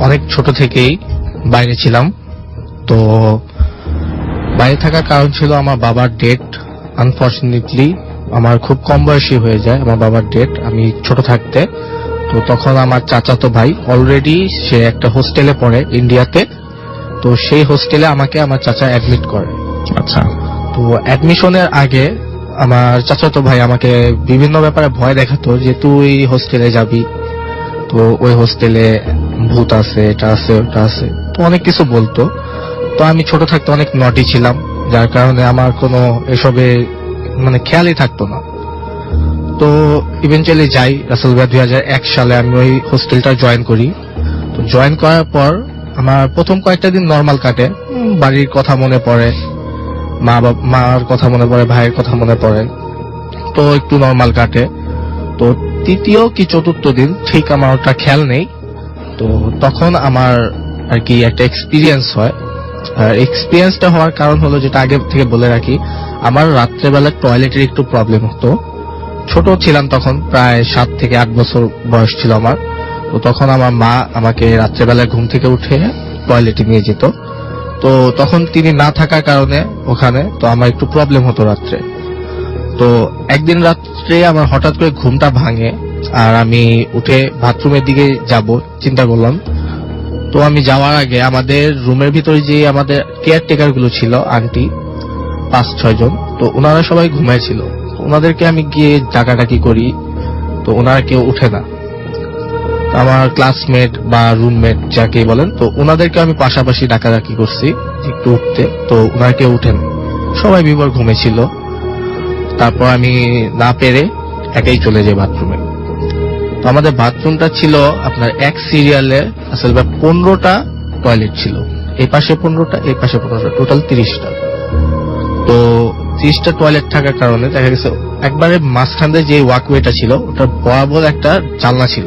অনেক ছোট থেকেই বাইরে ছিলাম। তো বাইরে থাকার কারণ ছিল আমার বাবার ডেথ। আনফরচুনেটলি আমার খুব কম বয়সী হয়ে যায় আমার বাবার ডেথ আমি ছোট থাকতে। তো তখন আমার চাচাতো ভাই অলরেডি সে একটা হোস্টেলে পড়ে ইন্ডিয়াতে। তো সেই হোস্টেলে আমাকে আমার চাচা অ্যাডমিট করে। আচ্ছা। তো অ্যাডমিশনের আগে আমার চাচাতো ভাই আমাকে বিভিন্ন ব্যাপারে ভয় দেখাতো যে তুই হোস্টেলে যাবি, তো ওই হোস্টেলে ভূত আছে, এটা আছে, ওটা আছে, তো অনেক কিছু বলতো। তো আমি ছোট থাকতে অনেক নটি ছিলাম, যার কারণে আমার কোনো এসবে মানে খেয়ালই থাকতো না। তো ইভেন্চুয়ালি যাই রাসেল ভাইয়া 2001 সালে আমি ওই হোস্টেলটা জয়েন করি। তো জয়েন করার পর আমার প্রথম কয়েকটা দিন নর্মাল কাটে, বাড়ির কথা মনে পড়ে, মার কথা মনে পড়ে, ভাইয়ের কথা মনে পড়ে, তো একটু নর্মাল কাটে। তো তৃতীয় কি চতুর্থ দিন ঠিক আমার ওটা খেয়াল নেই, তো তখন আমার আর কি একটা এক্সপিরিয়েন্স হয়। এক্সপিরিয়েন্সটা হওয়ার কারণ হলো, যেটা আগে থেকে বলে রাখি, আমার রাত্রেবেলা টয়লেটের একটু প্রবলেম হতো। ছোট ছিলাম তখন, প্রায় 7 থেকে 8 বছর বয়স ছিল আমার। তো তখন আমার মা আমাকে রাত্রেবেলায় ঘুম থেকে উঠে টয়লেটে নিয়ে যেত। তো তখন তিনি না থাকার কারণে ওখানে, তো আমার একটু প্রবলেম হতো রাত্রে। তো একদিন রাত্রে আমার হঠাৎ করে ঘুমটা ভাঙে, আর আমি উঠে বাথরুমের দিকে যাব চিন্তা করলাম। তো আমি যাওয়ার আগে আমাদের রুমের ভিতরে যে আমাদের কেয়ারটেকার গুলো ছিল, আন্টি 5-6 জন, তো ওনারা সবাই ঘুমাইছিল। ওনাদেরকে আমি গিয়ে ডাকাডাকি করি, তো ওনারা কেউ উঠে না। আমার ক্লাসমেট বা রুমমেট যাকে বলেন, তো ওনাদেরকে আমি পাশাপাশি ডাকাডাকি করছি একটু উঠতে, তো ওনারা কেউ উঠেন, সবাই বিভোর ঘুমেছিল। তারপর আমি না পেরে একাই চলে যাই বাথরুমে। তো আমাদের বাথরুমটা ছিল আপনার এক সিরিয়ালে আসলে 15টা টয়লেট ছিল, এই পাশে 15টা, এই পাশে 15টা, টোটাল 30টা। তো 30টা টয়লেট থাকার কারণে দেখা গেছে একবারে মাঝখানে যে ওয়াকওয়েটা ছিল, ওটা বরাবর একটা জানলা ছিল,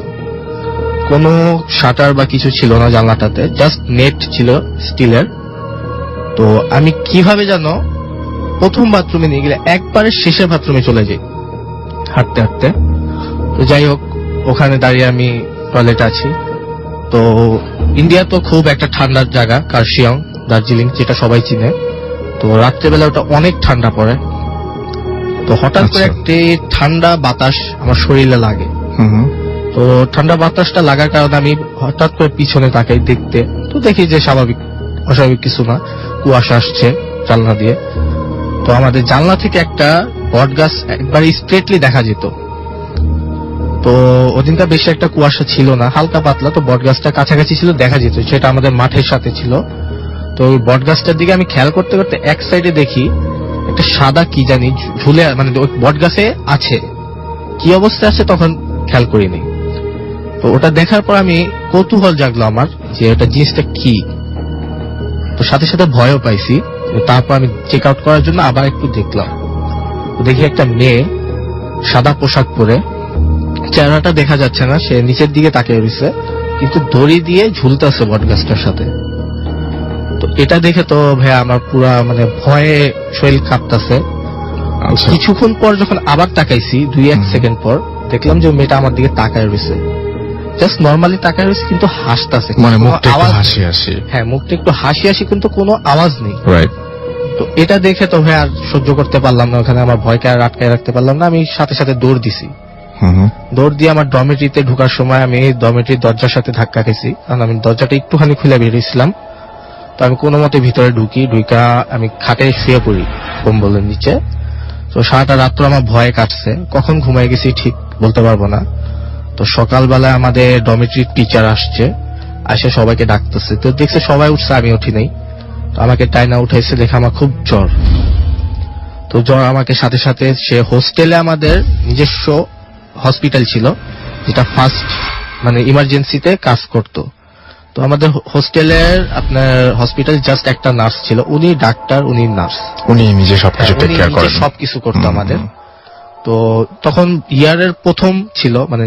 কোনো শাটার বা কিছু ছিল না জানলাটাতে, জাস্ট নেট ছিল স্টিলের। তো আমি কিভাবে জানো প্রথম বাথরুমে নিয়ে গেলে একবারে শেষের বাথরুমে চলে যাই হাঁটতে হাঁটতে। তো যাই হোক, ওখানে দাঁড়িয়ে আমি টয়লেটে আছি। তো ইন্ডিয়া তো খুব একটা ঠান্ডার জায়গা, কার্শিয়ং, দার্জিলিং, যেটা সবাই চিনে। তো রাত্রেবেলা ওটা অনেক ঠান্ডা পড়ে। তো হঠাৎ করে একটি ঠান্ডা বাতাস আমার শরীরে লাগে। তো ঠান্ডা বাতাসটা লাগার কারণে আমি হঠাৎ করে পিছনে তাকাই দেখতে, তো দেখি যে স্বাভাবিক, অস্বাভাবিক কিছু না, কুয়াশা আসছে জানলা দিয়ে। তো আমাদের জানলা থেকে একটা বট গাছ একবার স্ট্রেটলি দেখা যেত। তো ওদিনটা বেশি একটা কুয়াশা ছিল না, হালকা পাতলা, তো বট গাছটা কাছাকাছি ছিল, দেখা যেত, সেটা আমাদের মাঠের সাথে ছিল। তো ওই বট গাছটার দিকে আমি খেয়াল করতে করতে এক সাইডে দেখি একটা সাদা কি জানি ঝুলে, মানে ওই বট গাছে আছে, কি অবস্থায় আছে তখন খেয়াল করিনি। তো ওটা দেখার পর আমি কৌতূহল জাগলো আমার যে ওটা জিনিসটা কি। তো সাথে সাথে ভয়ও পাইছি। তারপর আমি চেক আউট করার জন্য আবার একটু দেখলাম, দেখি একটা মেয়ে সাদা পোশাক পরে, চেহারাটা দেখা যাচ্ছে না, সে নিচের দিকে তাকিয়ে রয়েছে, কিন্তু দড়ি দিয়ে ঝুলতেছে বট গাছটার সাথে। তো এটা দেখে তো ভাইয়া আমার পুরা মানে ভয়ে শরীর কাঁপতেছে। কিছুক্ষণ পর যখন আবার তাকাইছি, 2-1 সেকেন্ড পর, দেখলাম যে মেয়েটা আমার দিকে তাকায় রয়েছে, জাস্ট নর্মালি তাকায় রয়েছে, কিন্তু হাসতেছে, মানে মুখটা একটু হাসি হাসি। হ্যাঁ, মুখটা একটু হাসি হাসি, কিন্তু কোনো আওয়াজ নেই। রাইট। তো এটা দেখে তো ভাই আর সহ্য করতে পারলাম না, ওখানে আমার ভয়কে আর আটকায় রাখতে পারলাম না। আমি সাথে সাথে দৌড় দিছি। দৌড় দিয়ে আমার ডরমেটরিতে ঢোকার সময় আমি ডরমেটরির দরজার সাথে ধাক্কা খেয়েছি, কারণ আমি দরজাটা একটুখানি খুলে বেরিয়েছিলাম। তো আমি কোনো মতে ভিতরে ঢুকা আমি খাটে শুয়ে পড়ি কম্বলের নিচে। তো সারাটা রাত্র আমার ভয়ে কাটছে, কখন ঘুমাই গেছি ঠিক বলতে পারবো না। তো সকালবেলায় আমাদের ডরমেটরির টিচার আসছে, আসে সবাইকে ডাকতেছে। তো দেখছে সবাই উঠছে, আমি উঠি নাই। তো আমাকে টাইনা উঠাইছে, দেখে আমার খুব জ্বর। তো জ্বর আমাকে সাথে সাথে সে হোস্টেলে, আমাদের নিজস্ব হসপিটাল ছিল যেটা ফার্স্ট মানে ইমার্জেন্সিতে কাজ করত। তো আমাদের হোস্টেলের আপনার হসপিটাল জাস্ট একটা নার্স ছিল, উনি ডাক্তার, উনি নার্স, উনি নিজে সবকিছু টেক কেয়ার করেন, সবকিছু করতো আমাদের। তো তখন ইয়ারের প্রথম ছিল, মানে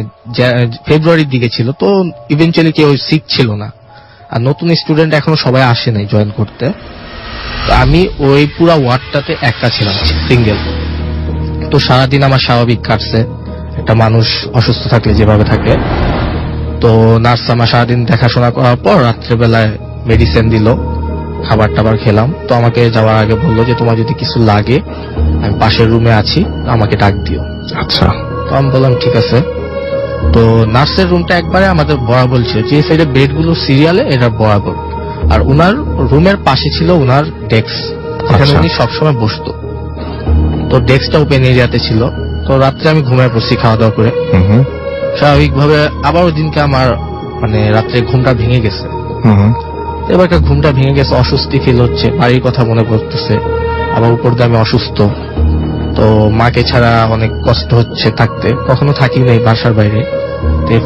ফেব্রুয়ারির দিকে ছিল। তো ইভেন্চুয়ালি কেউ সিক ছিল না, আর নতুন স্টুডেন্ট এখনো সবাই আসে নাই জয়েন করতে। তো আমি ওই পুরা ওয়ার্ডটাতে একা ছিলাম, সিঙ্গেল। তো সারাদিন আমার স্বাভাবিক কাটছে, একটা মানুষ অসুস্থ থাকলে যেভাবে থাকে। তো তো নার্স আমার সারাদিন দেখাশোনা করার পর রাত্রেবেলায় মেডিসিন দিল, খাবার টাবার খেলাম। তো আমাকে যাওয়ার আগে বললো যে তোমার যদি কিছু লাগে আমি পাশের রুমে আছি, আমাকে ডাক দিও। আচ্ছা। তো আমি বললাম ঠিক আছে। তো নার্সের রুমটা একবারে আমাদের বরাবর ছিল, যে সাইডে বেড গুলো সিরিয়ালে এটা বরাবর, আর উনার রুমের পাশে ছিল উনার ডেস্ক, যেখানে আচ্ছা। উনি সবসময় বসতো। তো ডেস্কটা ওপেন এরিয়াতে ছিল। তো রাত্রে আমি ঘুমায় পড়ছি খাওয়া দাওয়া করে। হুম হুম স্বাভাবিকভাবে আবার ওই দিনকে আমার মানে রাত্রে ঘুমটা ভেঙে গেছে। হুম হুম। এবার ঘুমটা ভেঙে গেছে, অস্বস্তি ফিল হচ্ছে, বাড়ির কথা মনে পড়তেছে, আবার উপর দিয়ে আমি অসুস্থ। তো মাকে ছাড়া অনেক কষ্ট হচ্ছে থাকতে, কখনো থাকি নাই বাসার বাইরে,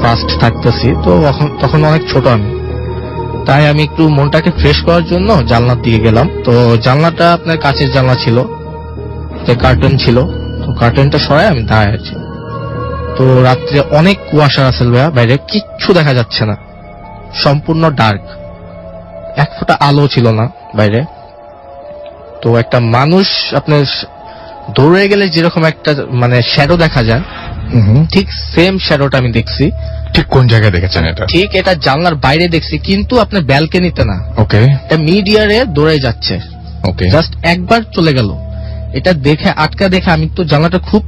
ফার্স্ট থাকতেছি। তো তখন অনেক ছোট আমি, তাই আমি একটু মনটাকে ফ্রেশ করার জন্য জানলার দিকে গেলাম। তো জানলাটা আপনার কাঁচের জানলা ছিল, যে কার্টেন ছিল, তো কার্টেনটা সরাই আমি দাঁড়ায় আছি। তো রাত্রে অনেক কুয়াশা আছে ভাইয়া, বাইরে কিচ্ছু দেখা যাচ্ছে না, সম্পূর্ণ ডার্ক, এক ফোঁটা আলো ছিল না বাইরে। তো একটা মানুষ আপনার দৌড়ে গেলে যেরকম একটা মানে শ্যাডো দেখা যায়, হুম হুম। ঠিক সেম শ্যাডোটা আমি দেখছি। ঠিক কোন জায়গায় দেখেছেন এটা? ঠিক এটা জানলার বাইরে দেখছি, কিন্তু আপনার ব্যালকনিতে না, ওকে এটা মিডিয়ারে দৌড়ে যাচ্ছে, ওকে। জাস্ট একবার চলে গেল। এটা দেখে আটকা দেখে আমি তো জানলাটা খুব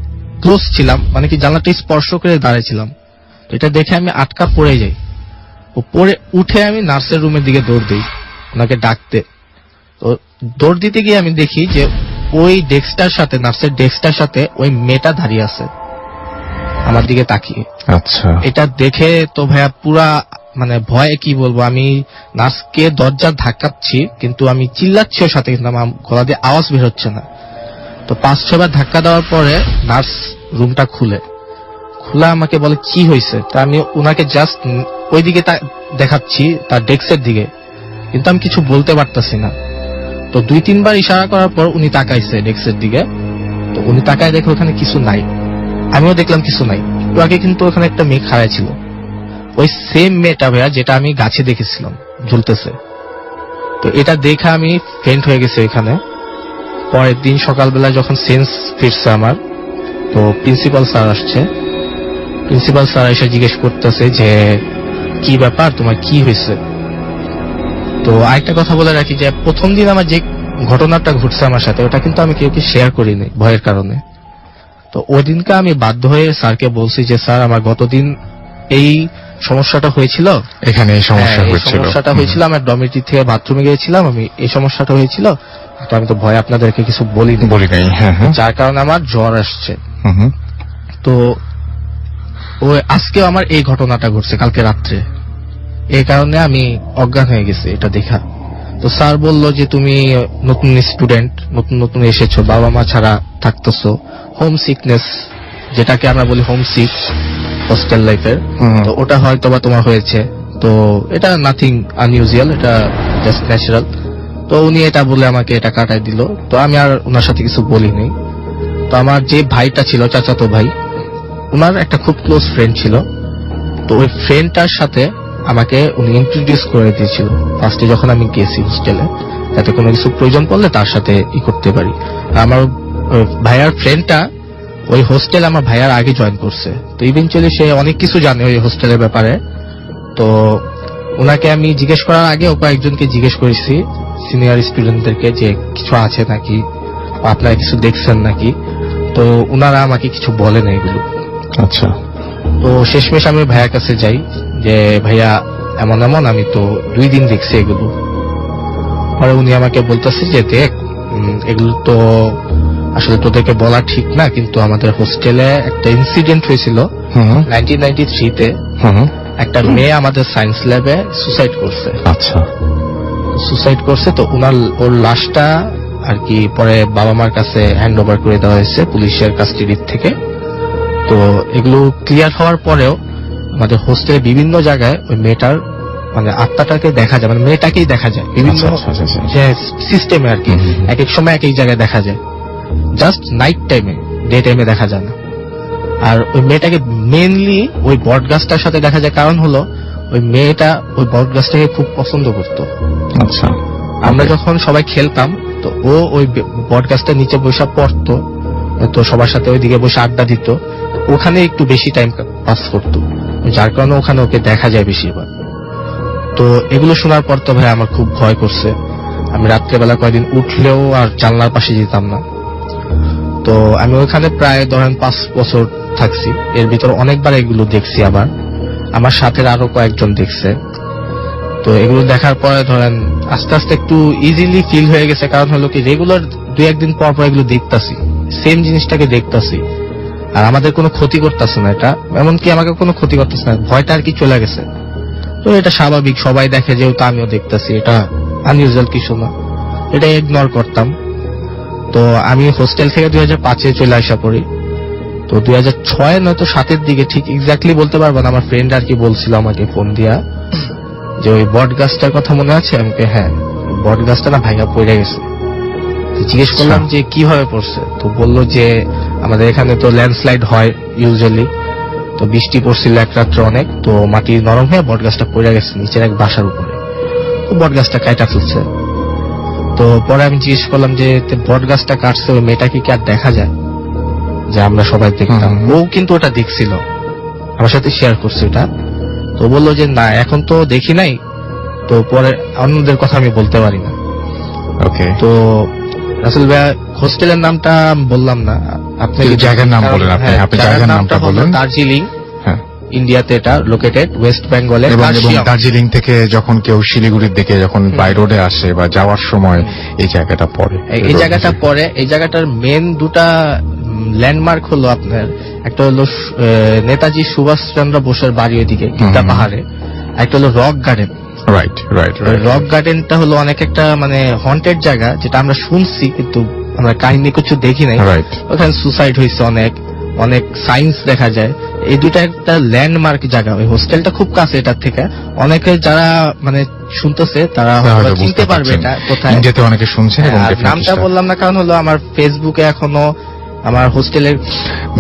ক্লোজ ছিলাম, মানে কি জানলাটা স্পর্শ করে দাঁড়িয়েছিলাম। তো এটা দেখে আমি আটকা পড়ে যাই। ও পড়ে উঠে আমি নার্সের রুমের দিকে দৌড় দিই ওনাকে ডাকতে। তো দৌড় দিতে গিয়ে আমি দেখি যে ওই ডেস্কটার সাথে, নার্সের ডেস্কটার সাথে ওই মেয়েটা দাঁড়িয়ে আছে আমার দিকে তাকিয়ে। আচ্ছা। এটা দেখে তো ভাইয়া পুরা মানে ভয়ে কি বলবো, আমি নার্সকে দরজা ধাক্কাচ্ছি, কিন্তু আমি চিল্লাচ্ছি ওর সাথে, কিন্তু আমার গলা দিয়ে আওয়াজ বের হচ্ছে না। তো 5-6 বার ধাক্কা দেওয়ার পরে নার্স রুমটা খুলে আমাকে বলে কি হয়েছে। তা আমি ওনাকে জাস্ট ওই দিকে দেখাচ্ছি, তার ডেস্কের দিকে, কিন্তু আমি কিছু বলতে পারতাছি না। তো 2-3 বার ইশারা করার পর উনি তাকাইছে ডেস্কের দিকে। তো উনি তাকায় দেখে ওখানে কিছু নাই, আমিও দেখলাম কিছু নাই। একটু আগে কিন্তু ওখানে একটা মেয়ে খাড়া ছিল, ওই সেম মেয়েটা ভাইয়া যেটা আমি গাছে দেখেছিলাম ঝুলতেছে। তো এটা দেখে আমি ফেন্ট হয়ে গেছি এখানে। পরের দিন সকালবেলা যখন সেন্স ফিরছে আমার, তো প্রিন্সিপাল স্যার আসছে। প্রিন্সিপাল স্যার এসে জিজ্ঞেস করতেছে যে কি ব্যাপার, তোমার কি হয়েছে। তো আরেকটা কথা বলে রাখি যে প্রথম দিন আমার যে ঘটনাটা ঘটছে আমার সাথে, ওটা কিন্তু আমি কেউকে শেয়ার করিনি ভয়ের কারণে। তো ওই দিনকে আমি বাধ্য হয়ে স্যারকে বলছি যে স্যার আমার গতদিন এই সমস্যাটা হয়েছিল, এখানে এই সমস্যা হ্যাঁ, এই হয়েছিল। সমস্যাটা হয়েছিল, আমার ডরমিটরি থেকে বাথরুমে গিয়েছিলাম, আমি এই সমস্যাটা হয়েছিল। তো আমি তো ভয় আপনাদেরকে কিছু বলিনি, বলি নাই। হ্যাঁ হ্যাঁ। যার কারণে আমার জ্বর আসছে। হুম হুম। তো ওই আজকেও আমার এই ঘটনাটা ঘটছে কালকে রাত্রে, এই কারণে আমি অজ্ঞান হয়ে গেছি এটা দেখা। তো স্যার বলল যে তুমি নতুন স্টুডেন্ট, নতুন নতুন এসেছো, বাবা মা ছাড়া থাকতেছো, হোম সিকনেস যেটাকে আমরা বলি, হোম সিক হোস্টেল লাইফের, হুম। তো ওটা হয়তো বা তোমার হয়েছে। তো এটা নাথিং আনইউজুয়াল, এটা জাস্ট ন্যাচারাল। তো উনি এটা বলে আমাকে এটা কাটাই দিল। তো আমি আর ওনার সাথে কিছু বলিনি। তো আমার যে ভাইটা ছিল, চাচাতো ভাই, ওনার একটা খুব ক্লোজ ফ্রেন্ড ছিল। তো ওই ফ্রেন্ডটার সাথে আমাকে উনি ইন্ট্রোডিউস করে দিয়েছিল ফার্স্টে যখন আমি গেছি হোস্টেলে, যাতে কোনো কিছু প্রয়োজন পড়লে তার সাথে করতে পারি। আমার ভাইয়ার ফ্রেন্ডটা ওই হোস্টেল আমার ভাইয়ার আগে জয়েন করছে। তো ইভেনচুয়ালি সে অনেক কিছু জানে ওই হোস্টেলের ব্যাপারে। তো ওনাকে আমি জিজ্ঞেস করার আগে ও কয়েকজনকে জিজ্ঞেস করেছি, সিনিয়র স্টুডেন্টদেরকে, যে কিছু আছে নাকি, আপনারা কিছু দেখছেন নাকি। তো ওনারা আমাকে কিছু বলে না এগুলো। আচ্ছা। তো শেষমেশ আমি ভাইয়ার কাছে যাই যে ভাইয়া এমন এমন, আমি তো 2 দিন দেখছি এগুলো। পরে উনি আমাকে বলতেছে যে দেখ, এগুলো তো আসলে তোদেরকে বলা ঠিক না, কিন্তু আমাদের হোস্টেলে একটা ইনসিডেন্ট হয়েছিল 1993-তে। একটা মেয়ে আমাদের সায়েন্স ল্যাবে সুসাইড করছে। আচ্ছা। সুসাইড করছে, তো ওর লাশটা আর কি পরে বাবা মার কাছে হ্যান্ড ওভার করে দেওয়া হয়েছে পুলিশের কাস্টডি থেকে। তো এগুলো ক্লিয়ার হওয়ার পরেও আমাদের হোস্টেলে বিভিন্ন জায়গায় ওই মেয়েটার মানে আত্মাটাকে দেখা যায়, মানে মেয়েটাকেই দেখা যায় বিভিন্ন যে সিস্টেমে আর কি, এক এক সময় এক এক জায়গায় দেখা যায়, জাস্ট নাইট টাইমে, ডে টাইমে দেখা যায় না। আর ওই মেয়েটাকে মেনলি ওই বট গাছটার সাথে দেখা যায়, কারণ হলো ওই মেয়েটা ওই বট গাছটাকে খুব পছন্দ করতো। আচ্ছা। আমরা যখন সবাই খেলতাম, তো ও ওই বট গাছটার নিচে বসে পড়তো, তো সবার সাথে ওইদিকে বসে আড্ডা দিত, ওখানে একটু বেশি টাইম পাস করতো। যার কারণে ওখানে ওকে দেখা যায় বেশিরভাগ। তো এগুলো শোনার পর তো ভাই আমার খুব ভয় করছে। আমি রাত্রেবেলা কয়েকদিন উঠলেও আর জানলার পাশে যেতাম না। তো আমি ওখানে প্রায় ধরেন 5 বছর থাকছি। এর ভিতর অনেকবার এগুলো দেখছি, আবার আমার সাথে আরো কয়েকজন দেখছে। তো এগুলো দেখার পরে ধরেন আস্তে আস্তে একটু ইজিলি ফিল হয়ে গেছে, কারণ হলো কি রেগুলার 2-1 দিন পর পর এগুলো দেখতাছি, সেম জিনিসটাকে দেখতাছি, আর আমাদের কোনো ক্ষতি করতেছে না এটা, এমনকি আমাকে কোনো ক্ষতি করতেছে না, ভয়টা আর কি চলে গেছে। তো এটা স্বাভাবিক, সবাই দেখে, যেহেতু আমিও দেখতাছি, এটা আনইউজুয়াল কিছু না, এটা ইগনোর করতাম। তো আমি হোস্টেল থেকে 2005-এ চলে আসা পড়ি। তো 2006 নয়তো 7-এর দিকে, ঠিক এক্স্যাক্টলি বলতে পারবো না, আমার ফ্রেন্ড আর কি বলছিল আমাকে ফোন দিয়া যে ওই বট গাছটার কথা মনে আছে? আমাকে হ্যাঁ, বট গাছটা না ভাঙা পড়ে গেছে। তো জিজ্ঞেস করলাম যে কিভাবে পড়ছে, তো বললো যে আমাদের এখানে তো ল্যান্ডস্লাইড হয় ইউজুয়ালি, তো বৃষ্টি পড়ছিল এক রাত্রে অনেক, তো মাটি নরম হয়ে বট গাছটা পড়ে গেছে নিচের এক বাসার উপরে, তো বট গাছটা কাটা ফেলছে। তো পরে আমি জিজ্ঞেস করলাম যে বট গাছটা কাটছে ওই মেয়েটাকে কি আর দেখা যায়, যে আমরা সবাই দেখতাম? ও কিন্তু ওটা দেখছিল, আমার সাথে শেয়ার করছে এটা। তো বললো যে না, এখন তো দেখি নাই, তো পরে অন্যদের কথা আমি বলতে পারি না। ওকে, তো রাসেল ভাইয়া, হোস্টেলের নামটা আমি বললাম না, আপনি জায়গার নাম বলেন। হ্যাঁ, আপনি জায়গার নামটা হলো বলেন। দার্জিলিং, হ্যাঁ, ইন্ডিয়াতে এটা লোকেটেড, ওয়েস্ট বেঙ্গলে। এবং দার্জিলিং থেকে যখন কেউ শিলিগুড়ির দিকে যখন বাই রোডে আসে বা যাওয়ার সময় এই জায়গাটা পড়ে, এই জায়গাটা পড়ে। এই জায়গাটার মেন দুটা ল্যান্ডমার্ক হলো আপনার, একটা হলো নেতাজি সুভাষচন্দ্র বোসের বাড়ি ওইদিকে গীতা পাহাড়ে, একটা হলো rock garden. Right right rock গার্ডেনটা হলো অনেক একটা মানে হন্টেড জায়গা, যেটা আমরা শুনছি কিন্তু আমরা কাহিনী কিছু দেখি নাই। রাইট, ওখানে সুসাইড হয়েছে অনেক, অনেক সাইন্স দেখা যায়। এই দুটা একটা ল্যান্ডমার্ক জায়গা। ওই হোস্টেলটা খুব কাছে এটার থেকে, অনেকে যারা মানে শুনতেছে তারা হয়তো চিনতে পারবে এটা কোথায়। ইন্ডিয়াতে অনেকে শুনছেন। এবং আর নামটা বললাম না কারণ হলো আমার ফেসবুকে এখনো আমার হোস্টেলের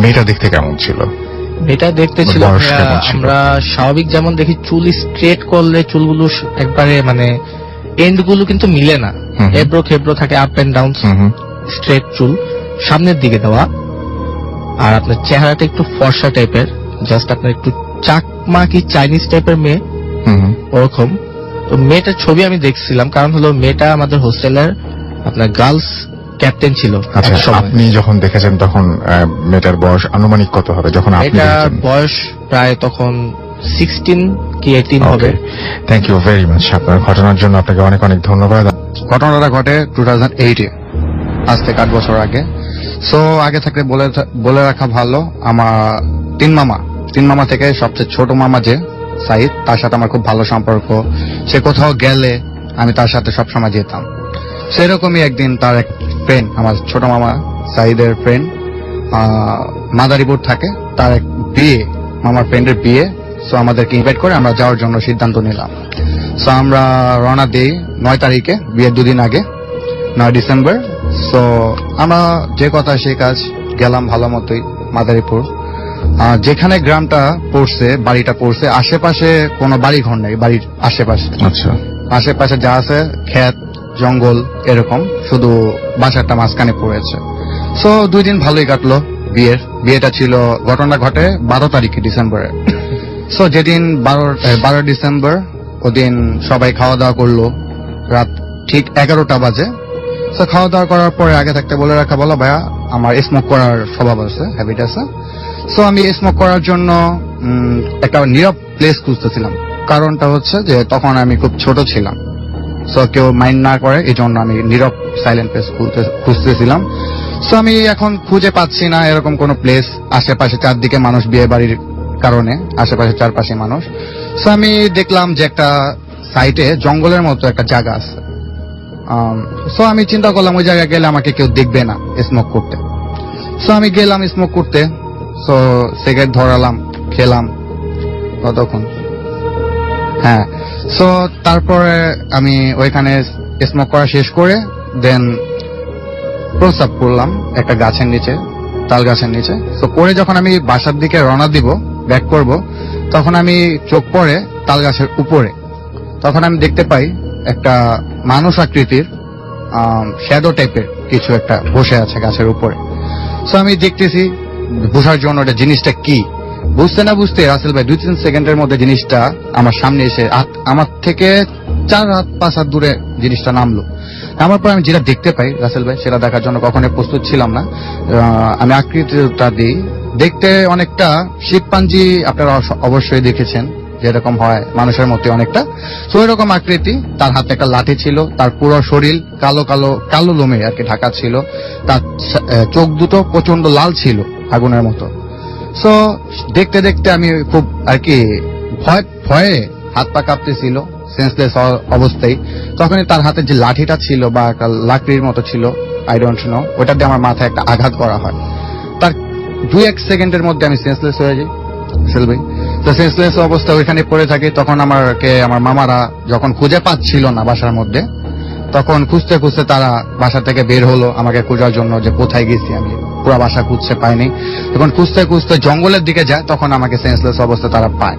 মেয়েটা দেখতে কেমন ছিল? এটা দেখতে ছিল বয়স কেমন ছিল? আমরা স্বাভাবিক যেমন দেখি, চুল স্ট্রেট করলে চুলগুলো একবারে মানে এন্ড গুলো কিন্তু মিলে না, এবড়ো খেবড়ো থাকে, আপ এন্ড ডাউন, স্ট্রেট চুল সামনের দিকে দেওয়া। আর আপনার চেহারাটা একটু ফর্সা টাইপের, জাস্ট আপনার একটু চাকমা কি চাইনিজ টাইপের মেয়ে ওরকম। তো মেয়েটার ছবি আমি দেখছিলাম, কারণ হলো মেয়েটা আমাদের হোস্টেলের আপনার গার্লস ক্যাপ্টেন ছিল। আচ্ছা, আপনি যখন দেখেছেন তখন মেয়েটার বয়স আনুমানিক কত হবে যখন আপনি মেয়েটার দেখেছেন? বয়স প্রায় তখন 16 কি 18 হবে। থ্যাংক ইউ ভেরি মাচ আপনার ঘটনার জন্য, আপনাকে অনেক অনেক ধন্যবাদ। ঘটনাটা ঘটে 2008-এ, আজ থেকে 8 বছর আগে। সো আগে থাকতে বলে রাখা ভালো, আমার তিন মামা থেকে সবচেয়ে ছোট মামা যে সাইদ, তার সাথে আমার খুব ভালো সম্পর্ক। সে কোথাও গেলে আমি তার সাথে সবসময় যেতাম। সেরকমই একদিন তার এক ফ্রেন্ড, আমার ছোট মামা সাইদের ফ্রেন্ড, মাদারীপুর থাকে, তার এক বিয়ে, মামার ফ্রেন্ডের বিয়ে। সো আমাদেরকে ইনভাইট করে আমরা যাওয়ার জন্য সিদ্ধান্ত নিলাম। সো আমরা রওনা দিই 9 তারিখে, বিয়ের 2 দিন আগে, 9 ডিসেম্বর। সো আমরা যে কথা সেই কাজ, গেলাম ভালো মতোই মাদারীপুর। যেখানে গ্রামটা পড়ছে, বাড়িটা পড়ছে, আশেপাশে কোনো বাড়ি ঘর নেই, বাড়ির আশেপাশে। আচ্ছা, আশেপাশে যা আছে ক্ষেত জঙ্গল এরকম, শুধু বাসাটা মাঝখানে পড়েছে। সো 2 দিন ভালোই কাটলো। বিয়েটা ছিল, ঘটনা ঘটে 12 তারিখে ডিসেম্বরে। সো যেদিন 12 ডিসেম্বর, ওদিন সবাই খাওয়া দাওয়া করলো, রাত ঠিক 11টা বাজে। সো খাওয়া দাওয়া করার পরে আগে থাকতে বলে রাখা ভালো, ভাইয়া আমার স্মোক করার স্বভাব আছে, হ্যাবিট আছে। সো আমি স্মোক করার জন্য একটা নীরব প্লেস খুঁজতেছিলাম। কারণটা হচ্ছে যে তখন আমি খুব ছোট ছিলাম, সো কেউ মাইন্ড না করে, এই জন্য আমি নীরব সাইলেন্ট প্লেস খুঁজতেছিলাম। সো আমি এখন খুঁজে পাচ্ছি না এরকম কোন প্লেস। আশেপাশে চারদিকে মানুষ, বিয়ে বাড়ির কারণে আশেপাশে চারপাশে মানুষ। সো আমি দেখলাম যে একটা সাইটে জঙ্গলের মতো একটা জায়গা আছে। সো আমি চিন্তা করলাম ওই জায়গায় গেলে আমাকে কেউ দেখবে না স্মোক করতে। সো আমি গেলাম স্মোক করতে। সো সিগারেট ধরালাম, খেলাম কতক্ষণ, হ্যাঁ। সো তারপরে আমি ওইখানে স্মোক করা শেষ করে দেন প্রস্তাব করলাম একটা গাছের নিচে, তাল গাছের নিচে। তো করে যখন আমি বাসার দিকে রওনা দিব, ব্যাক করব, তখন আমি চোখ পড়ে তাল গাছের উপরে। তখন আমি দেখতে পাই একটা মানুষ আকৃতির শ্যাডো টাইপের কিছু একটা বসে আছে গাছের উপরে। সো আমি দেখতেছি বোঝার জন্য ওটা জিনিসটা কি। বুঝতে না বুঝতে রাসেল ভাই 2-3 সেকেন্ডের মধ্যে জিনিসটা আমার সামনে এসে আমার থেকে 4 হাত 5 হাত দূরে জিনিসটা নামলো। আমার পর আমি যেটা দেখতে পাই রাসেল ভাই, সেটা দেখার জন্য কখনোই প্রস্তুত ছিলাম না। আমি আকৃতিটা দিই, দেখতে অনেকটা শিবপাঞ্জি, আপনারা অবশ্যই দেখেছেন যেরকম হয় মানুষের মতো অনেকটা, তো এরকম আকৃতি। তার হাতে একটা লাঠি ছিল, তার পুরো শরীর কালো কালো কালো লোমে আর কি ঢাকা ছিল, তার চোখ দুটো প্রচন্ড লাল ছিল আগুনের মতো। সো দেখতে দেখতে আমি খুব আর কি ভয়ে হাত পা কাঁপতেছিল, সেন্সলেস অবস্থায়। তখনই তার হাতে যে লাঠিটা ছিল বা একটা লাকড়ির মতো ছিল, আই ডোন্ট নো, ওটা দিয়ে আমার মাথায় একটা আঘাত করা হয়। তার 2-1 সেকেন্ডের মধ্যে আমি সেন্সলেস হয়ে যাই সেলভাই। তো সেন্সলেস অবস্থা ওইখানে পড়ে থাকি। তখন আমার মামারা যখন খুঁজে পাচ্ছিল না বাসার মধ্যে, তখন খুঁজতে খুঁজতে তারা বাসা থেকে বের হলো আমাকে খোঁজার জন্য, যে কোথায় গেছি আমি। পুরো বাসা খুঁজছে, পাইনি। তখন খুঁজতে খুঁজতে জঙ্গলের দিকে যায়, তখন আমাকে সেন্সলেস অবস্থা তারা পায়।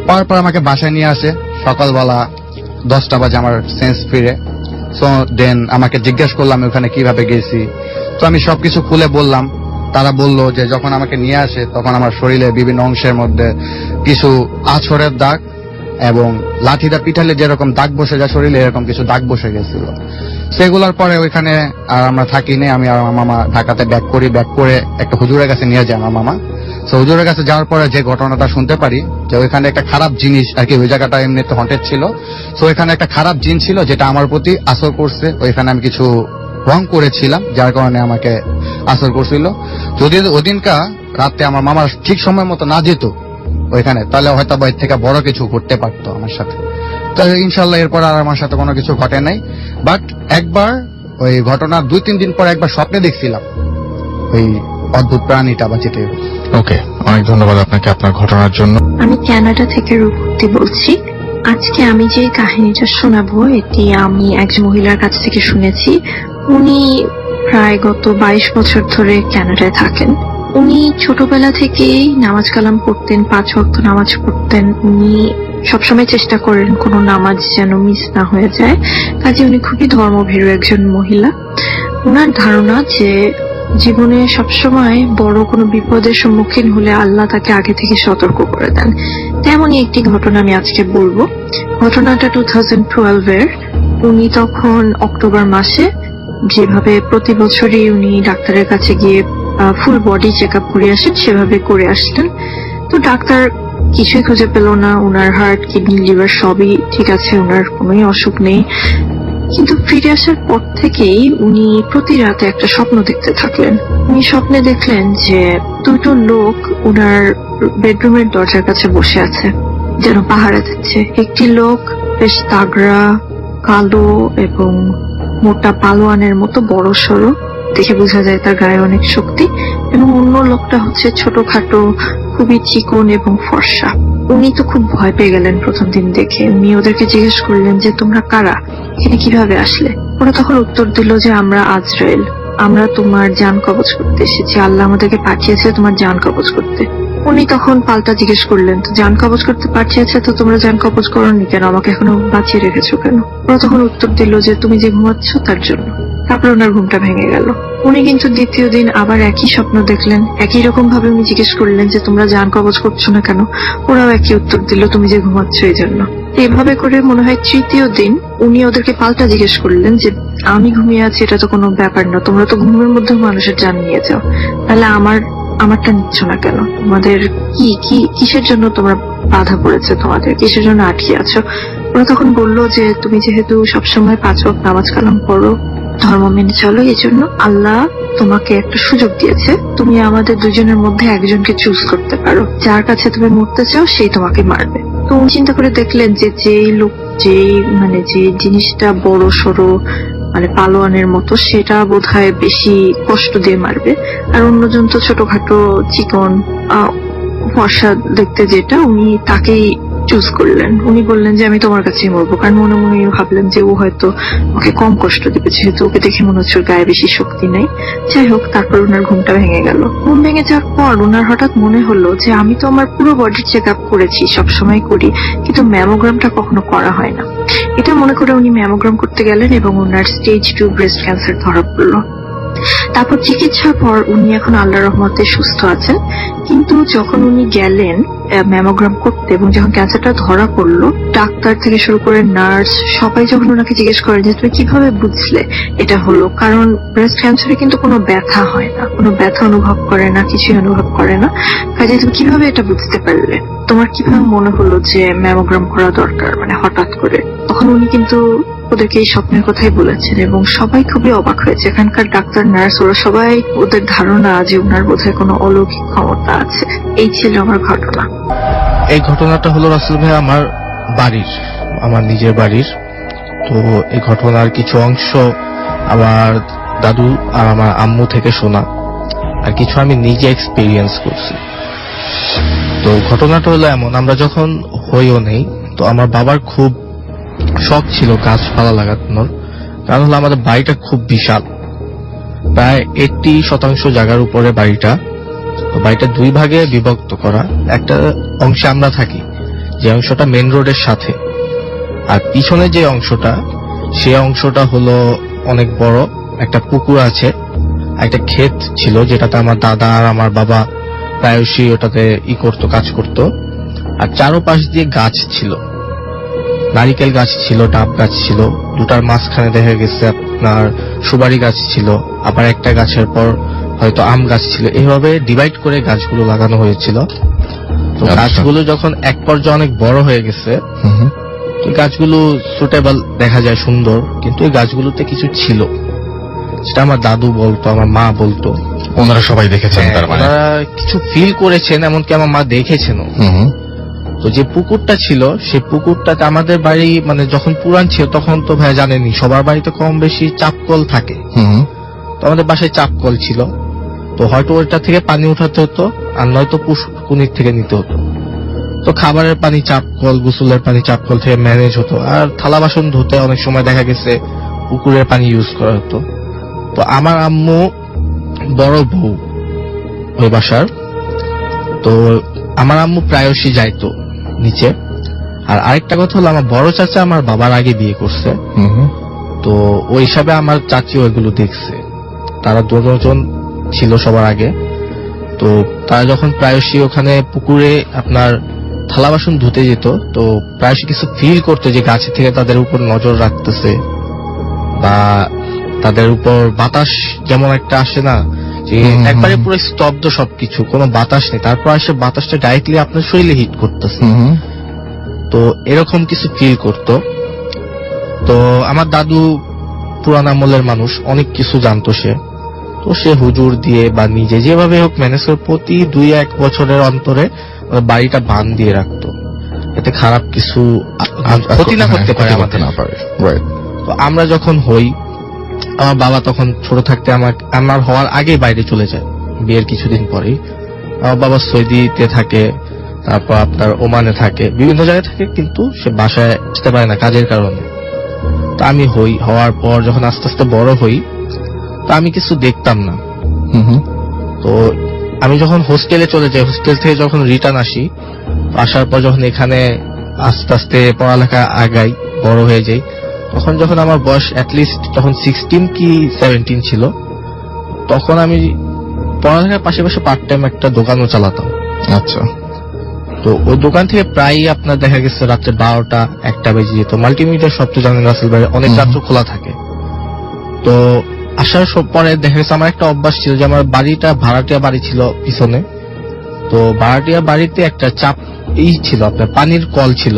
পাওয়ার পর আমাকে বাসায় নিয়ে আসে। সকালবেলা 10টা বাজে আমার সেন্স ফিরে। সো দেন আমাকে জিজ্ঞেস করলাম আমি ওখানে কিভাবে গেছি। তো আমি সবকিছু খুলে বললাম। তারা বললো যে যখন আমাকে নিয়ে আসে তখন আমার শরীরে বিভিন্ন অংশের মধ্যে কিছু আছড়ের দাগ এবং লাঠিটা পিঠালে যেরকম দাগ বসে যায় শরীরে, এরকম কিছু দাগ বসে গেছিল। সেগুলোর পরে ওইখানে আর আমরা থাকিনি। আমি আর আমার মামা ঢাকাতে ব্যাক করে একটা হুজুরের কাছে নিয়ে যায় আমার মামা। তো হুজুরের কাছে যাওয়ার পরে যে ঘটনাটা শুনতে পারি, যে ওইখানে একটা খারাপ জিনিস আর কি, ওই জায়গাটা এমনিতে হন্টেড ছিল। তো ওইখানে একটা খারাপ জিন ছিল যেটা আমার প্রতি আসর করছে। ওইখানে আমি কিছু রং করেছিলাম, যার কারণে আমাকে আসর করছিল। যদি ওদিনকা রাতে আমার মামার ঠিক সময় মতো না যেত ওইখানে, তাহলে হয়তো এর থেকে বড় কিছু ঘটতে পারতো আমার সাথে। তো ইনশাল্লাহ এরপর আর আমার সাথে কোনো কিছু ঘটে নাই। বাট একবার ওই ঘটনার 2-3 দিন পর একবার স্বপ্নে দেখছিলাম ওই অদ্ভুত প্রাণীটা বা যেতে। ওকে, অনেক ধন্যবাদ আপনাকে আপনার ঘটনার জন্য। আমি কানাডা থেকে রূপতি বলছি। আজকে আমি যে কাহিনীটা শোনাবো এটি আমি একজন মহিলার কাছ থেকে শুনেছি। উনি প্রায় গত 22 বছর ধরে কানাডায় থাকেন। উনি ছোটবেলা থেকেই নামাজ কালাম পড়তেন, 5 ওয়াক্ত নামাজ পড়তেন। উনি সবসময় চেষ্টা করেন কোনো নামাজ যেন মিস না হয়ে যায়। কাজে উনি খুবই ধর্মভীরু একজন মহিলা। ওনার ধারণা যে জীবনে সবসময় বড় কোনো বিপদের সম্মুখীন হলে আল্লাহ তাকে আগে থেকে সতর্ক করে দেন। তেমনই একটি ঘটনা আমি আজকে বলবো। ঘটনাটা 2012-এর। উনি তখন অক্টোবর মাসে, যেভাবে প্রতি বছরই উনি ডাক্তারের কাছে গিয়ে ফুল বডি চেক আপ করে আসেন, সেভাবে করে আসলেন। তো ডাক্তার কিছুই খুঁজে পেল না। ওনার হার্ট, কিডনি, লিভার সবই ঠিক আছে, ওনার কোনোই অসুখ নেই। কিন্তু ফিরে আসার পর থেকেই উনি প্রতি রাতে একটা স্বপ্ন দেখতে থাকলেন। উনি স্বপ্নে দেখলেন যে 2টো লোক ওনার বেডরুমের দরজার কাছে বসে আছে, যেন পাহারা দিচ্ছে। একটি লোক বেশ তাগড়া, কালো এবং মোটা পালোয়ানের মতো বড় সড়ো, দেখে বোঝা যায় তার গায়ে অনেক শক্তি। এবং অন্য লোকটা হচ্ছে ছোটখাটো, খুবই চিকন এবং ফর্সা। উনি তো খুব ভয় পেয়ে গেলেন প্রথম দিন দেখে। উনি ওদেরকে জিজ্ঞেস করলেন যে তোমরা কারা, এখানে কিভাবে আসলে? ওরা তখন উত্তর দিল যে আমরা আজরাইল, আমরা তোমার জান কবজ করতে এসেছি, আল্লাহ আমাদেরকে পাঠিয়েছে তোমার জান কবজ করতে। উনি তখন পাল্টা জিজ্ঞেস করলেন, তো জান কবজ করতে পাঠিয়েছে, তো তোমরা জান কবজ করোনি কেন, আমাকে এখনো বাঁচিয়ে রেখেছো কেন? ওরা তখন উত্তর দিল যে তুমি যে ঘুমাচ্ছ তার জন্য। তারপর ওনার ঘুমটা ভেঙে গেল। উনি কিন্তু দ্বিতীয় দিন আবার একই স্বপ্ন দেখলেন। একই রকম ভাবে উনি জিজ্ঞেস করলেন যে তোমরা জান কবজ করছো না কেন? ওরাও একই উত্তর দিল, তুমি যে ঘুমাচ্ছ এই জন্য। এভাবে করে মনে হয় তৃতীয় দিন উনি ওদেরকে পাল্টা জিজ্ঞেস করলেন যে আমি ঘুমিয়ে আছি, এটা তো কোনো ব্যাপার না, তোমরা তো ঘুমের মধ্যে মানুষের জান নিয়ে যাও, তাহলে আমারটা নিচ্ছ না কেন? তোমাদের কিসের জন্য তোমরা বাধা পড়েছে, তোমাদের কিসের জন্য আটকে আছো? ওরা তখন বললো যে তুমি যেহেতু সবসময় 5 ওয়াক্ত নামাজ কালাম পড়ো, ধর্ম মেনে চলো, এই জন্য আল্লাহ তোমাকে একটা সুযোগ দিয়েছে। তুমি আমাদের দুজনের মধ্যে একজনকে চুজ করতে পারো, যার কাছে তুমি মরতে চাও সেই তোমাকে মারবে। তো উনি চিন্তা করে দেখলেন যে যে জিনিসটা বড় সড়ো মানে পালোয়ানের মতো, সেটা বোধহয় বেশি কষ্ট দিয়ে মারবে। আর অন্যজন তো ছোটখাটো, চিকন, ফর্সা দেখতে যেটা, উনি তাকেই চুজ করলেন। উনি বললেন যে আমি তোমার কাছেই মরবো, কারণ মনে মনে ভাবলেন যে ও হয়তো ওকে কম কষ্ট দেবে, যেহেতু ওকে দেখে মনে হচ্ছে ওর গায়ে বেশি শক্তি নেই। যাই হোক, তারপর ওনার ঘুমটা ভেঙে গেল। ঘুম ভেঙে যাওয়ার পর ওনার হঠাৎ মনে হলো যে আমি তো আমার পুরো বডির চেক আপ করেছি, সবসময় করি, কিন্তু ম্যামোগ্রামটা কখনো করা হয় না। এটা মনে করে উনি ম্যামোগ্রাম করতে গেলেন এবং ওনার স্টেজ 2 ব্রেস্ট ক্যান্সার ধরা পড়লো। তারপর চিকিৎসার পর উনি এখন আল্লাহর রহমতে সুস্থ আছেন। কিন্তু যখন উনি গেলেন ম্যামোগ্রাম করতে এবং যখন ক্যান্সারটা ধরা পড়লো, ডাক্তার থেকে শুরু করে নার্স সবাই যখন ওনাকে জিজ্ঞেস করে যে তুমি কিভাবে বুঝলে এটা হলো, কারণ ব্রেস্ট ক্যান্সারে কিন্তু কোনো ব্যথা হয় না, কোনো ব্যথা অনুভব করে না, কিছুই অনুভব করে না, কাজে তুমি কিভাবে এটা বুঝতে পারলে, তোমার কিভাবে মনে হলো যে ম্যামোগ্রাম করা দরকার মানে হঠাৎ করে? তখন উনি কিন্তু ওদেরকে এই স্বপ্নের কথাই বলেছেন এবং সবাই খুবই অবাক হয়েছে। এখানকার ডাক্তার নার্স ওরা সবাই ওদের ধারণা যে ওনার বোধহয় কোনো অলৌকিক ক্ষমতা আছে। এই ছিল আমার ঘটনা। এই ঘটনাটা হলো রাসেল ভাই আমার নিজের বাড়ির। তো এই ঘটনার কিছু অংশ আমার দাদু আর আমার আম্মু থেকে শোনা, আর কিছু আমি নিজে এক্সপিরিয়েন্স করছি। তো ঘটনাটা হলো এমন, আমরা যখন হইও নেই, তো আমার বাবার খুব শখ ছিল গাছপালা লাগানোর। কারণ হলো আমাদের বাড়িটা খুব বিশাল, প্রায় 80% জায়গার উপরে বাড়িটা। তো বাড়িটা 2 ভাগে বিভক্ত করা। একটা অংশে আমরা থাকি, যে অংশটা মেন রোডের সাথে, আর পিছনে যে অংশটা, সেই অংশটা হলো অনেক বড়। একটা পুকুর আছে, একটা ক্ষেত ছিল যেটাতে আমার দাদা আর আমার বাবা প্রায়শই ওটাতে কাজ করতো। আর চারোপাশ দিয়ে গাছ ছিল, নারিকেল গাছ ছিল, ডাব গাছ ছিল, দুটার মাঝখানে দেখা গেছে আপনার সুপারি গাছ ছিল, আবার একটা গাছের পর হয়তো আম গাছ ছিল। এইভাবে ডিভাইড করে গাছগুলো লাগানো হয়েছিল। তো গাছগুলো যখন এক পর্যায়ে অনেক বড় হয়ে গেছে, তো গাছগুলো সুটেবল দেখা যায়, সুন্দর, কিন্তু এই গাছগুলোতে কিছু ছিল, সেটা আমার দাদু বলতো, আমার মা বলতো। ওনারা সবাই দেখেছেন তার মানে? ওনারা কিছু ফিল করেছেন, এমনকি আমার মা দেখেছেন। তো যে পুকুরটা ছিল, সেই পুকুরটাতে আমাদের বাড়ি মানে যখন পুরান ছিল তখন তো ভাই জানেনি সবার বাড়িতে কম বেশি চাপকল থাকে। তো আমাদের বাসায় চাপকল ছিল, তো হয়তো ওইটা থেকে পানি উঠাতে হতো, আর নয়তো পুকুনির থেকে নিতে হতো। তো খাবারের পানি চাপকল, গোসলের পানি চাপকল থেকে ম্যানেজ হতো, আর থালা বাসন ধুতে অনেক সময় দেখা গেছে পুকুরের পানি ইউজ করা হতো। তো আমার আম্মু বড় বউ ওই বাসার, তো আমার আম্মু প্রায়শই যাইতো নিচে। আর আরেকটা কথা হলো, আমার বড় চাচা আমার বাবার আগে বিয়ে করছে, তো ওই হিসাবে আমার চাচি ওইগুলো দেখছে। তারা দুজন ছিল সবার আগে। তো তারা যখন প্রায়শই ওখানে পুকুরে আপনার থালা বাসন ধুতে যেত, তো প্রায়শই কিছু ফিল করতো যে গাছে থেকে তাদের উপর নজর রাখতেছে, বা তাদের উপর বাতাস যেমন একটা আসে না, যে একবারে পুরো স্তব্ধ সবকিছু, কোনো বাতাস নেই, তারপর আসে বাতাসটা ডাইরেক্টলি আপনার শরীরে হিট করতেছে। তো এরকম কিছু ফিল করতো। তো আমার দাদু পুরান আমলের মানুষ, অনেক কিছু জানতো সে। তো সে হুজুর দিয়ে বা নিজে যেভাবে হোক ম্যানেজ করে প্রতি 2-1 বছরের অন্তরে বাড়িটা বান দিয়ে রাখতো, এতে খারাপ কিছু ক্ষতি না করতে পারে আমাদের। তো আমরা যখন হই, আমার বাবা তখন ছোট থাকতে আমার হওয়ার আগে বাইরে চলে যায়, বিয়ের কিছুদিন পরেই। আমার বাবা সৌদিতে থাকে, তারপর আপনার ওমানে থাকে, বিভিন্ন জায়গায় থাকে, কিন্তু সে বাসায় আসতে পারে না কাজের কারণে। তো আমি হওয়ার পর যখন আস্তে আস্তে বড় হই, তো আমি কিছু দেখতাম না। তো আমি যখন হোস্টেলে চলে যাই, হোস্টেল থেকে যখন রিটার্ন আসি, আসার পর যখন এখানে আস্তে আস্তে পড়ালেখা আগাই, বড় হয়ে যাই, তখন যখন আমার বয়স অ্যাটলিস্ট তখন 16 কি 17 ছিল, তখন আমি পড়ালেখার পাশাপাশি পার্ট টাইম একটা দোকানও চালাতাম। আচ্ছা। তো ওই দোকান থেকে প্রায় আপনার দেখা গেছে রাত্রে 12টা-1টা বেজে যেত। মাল্টিমিডিয়া সব তো জানেন রাসেল ভাই, অনেক রাত্র খোলা থাকে। তো আসার পরে দেখা গেছে আমার একটা অভ্যাস ছিল যে আমার বাড়িটা ভাড়াটিয়া বাড়ি ছিল পিছনে। তো ভাড়াটিয়া বাড়িতে একটা ছিল, আপনার পানির কল ছিল,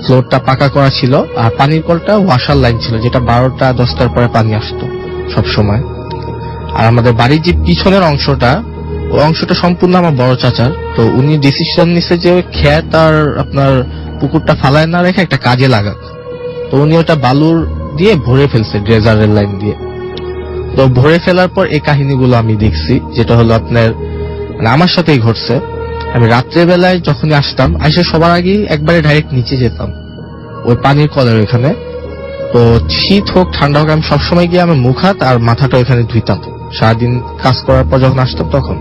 ফ্লোরটা পাকা করা ছিল, আর পানির কলটা ওয়াশার লাইন ছিল, যেটা 12টা-10টার পরে পানি আসতো সব সময়। আর আমাদের বাড়ির যে পিছনের অংশটা, ওই অংশটা সম্পূর্ণ আমার বড় চাচার। তো উনি ডিসিশন নিছে যে ওই ক্ষেত আর আপনার পুকুরটা ফালায় না রেখে একটা কাজে লাগাক। তো উনি ওটা বালুর দিয়ে ভরে ফেলছে, ড্রেজারের লাইন দিয়ে। তো ভরে ফেলার পর এই কাহিনীগুলো আমি দেখছি, যেটা হলো আপনার আমার সাথেই ঘটছে। আমি রাত্রে বেলায় যখনই আসতাম, এসে সবার আগে একবারে ডাইরেক্ট নিচে যেতাম ওই পানির কলের ওইখানে। তো শীত হোক ঠান্ডা হোক, আমি সবসময় গিয়ে আমার মুখ হাত আর মাথাটা ওইখানে ধুইতাম সারাদিন কাজ করার পর যখন আসতাম তখন।